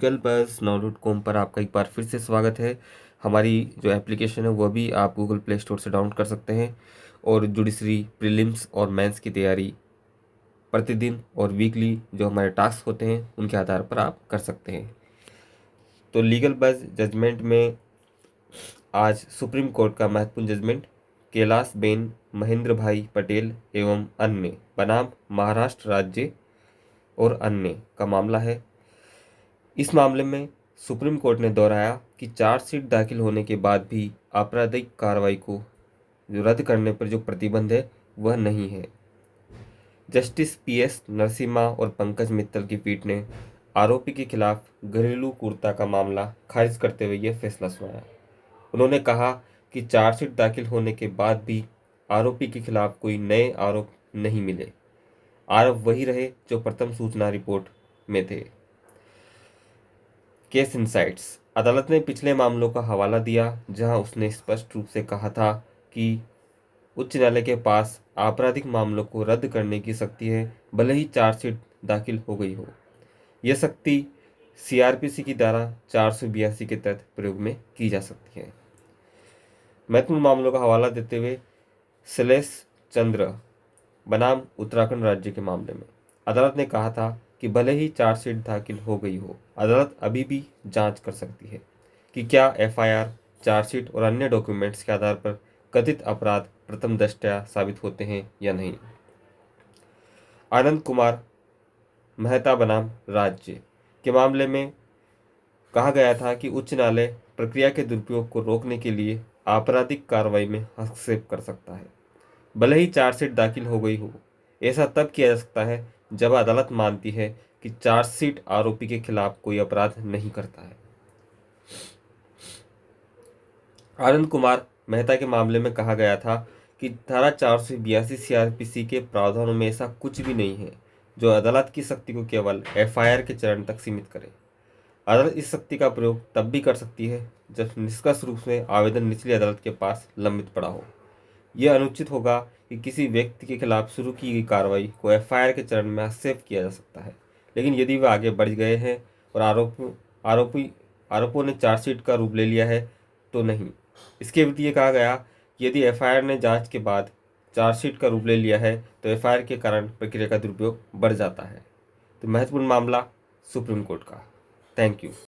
गूगल+now.com पर आपका एक बार फिर से स्वागत है। हमारी जो एप्लीकेशन है वह भी आप गूगल प्ले स्टोर से डाउनलोड कर सकते हैं और जुडिशरी प्रीलिम्स और मेंस की तैयारी प्रतिदिन और वीकली जो हमारे टास्क होते हैं उनके आधार पर आप कर सकते हैं। तो लीगल बज़ जजमेंट में आज सुप्रीम कोर्ट का महत्वपूर्ण जजमेंट कैलाश बेन महेंद्र भाई पटेल एवं अन्य बनाम महाराष्ट्र राज्य और अन्य का मामला है। इस मामले में सुप्रीम कोर्ट ने दोहराया कि चार्जशीट दाखिल होने के बाद भी आपराधिक कार्रवाई को जो रद्द करने पर जो प्रतिबंध है वह नहीं है। जस्टिस पीएस नरसिम्हा और पंकज मित्तल की पीठ ने आरोपी के खिलाफ घरेलू क्रूरता का मामला खारिज करते हुए यह फैसला सुनाया। उन्होंने कहा कि चार्जशीट दाखिल होने के बाद भी आरोपी के खिलाफ कोई नए आरोप नहीं मिले। आरोप वही रहे जो प्रथम सूचना रिपोर्ट में थे। केस इनसाइट्स अदालत ने पिछले मामलों का हवाला दिया जहां उसने स्पष्ट रूप से कहा था कि उच्च न्यायालय के पास आपराधिक मामलों को रद्द करने की शक्ति है, भले ही चार्जशीट दाखिल हो गई हो। यह शक्ति सीआरपीसी की धारा 482 के तहत प्रयोग में की जा सकती है। महत्वपूर्ण मामलों का हवाला देते हुए शैलेश चंद्र बनाम उत्तराखंड राज्य के मामले में अदालत ने कहा था कि भले ही चार्जशीट दाखिल हो गई हो, अदालत अभी भी जांच कर सकती है कि क्या एफआईआर, चार्जशीट और अन्य डॉक्यूमेंट्स के आधार पर कथित अपराध प्रथम दृष्टया साबित होते हैं या नहीं। आनंद कुमार मेहता बनाम राज्य के मामले में कहा गया था कि उच्च न्यायालय प्रक्रिया के दुरुपयोग को रोकने के लिए आपराधिक कार्रवाई में हस्तक्षेप कर सकता है, भले ही चार्जशीट दाखिल हो गई हो। ऐसा तब किया जा सकता है जब अदालत मानती है कि चार्जशीट आरोपी के खिलाफ कोई अपराध नहीं करता है। आनंद कुमार मेहता के मामले में कहा गया था कि धारा 482 सीआरपीसी के प्रावधानों में ऐसा कुछ भी नहीं है जो अदालत की शक्ति को केवल एफआईआर के चरण तक सीमित करे। अदालत इस शक्ति का प्रयोग तब भी कर सकती है जब निष्कर्ष रूप से आवेदन निचली अदालत के पास लंबित पड़ा हो। यह अनुचित होगा कि किसी व्यक्ति के खिलाफ शुरू की गई कार्रवाई को एफआईआर के चरण में हस्तक्षेप किया जा सकता है, लेकिन यदि वह आगे बढ़ गए हैं और आरोपों ने चार्जशीट का रूप ले लिया है तो नहीं। इसके विपरीत ये कहा गया कि यदि एफआईआर ने जांच के बाद चार्जशीट का रूप ले लिया है तो एफआईआर के कारण प्रक्रिया का दुरुपयोग बढ़ जाता है। तो महत्वपूर्ण मामला सुप्रीम कोर्ट का। Thank you.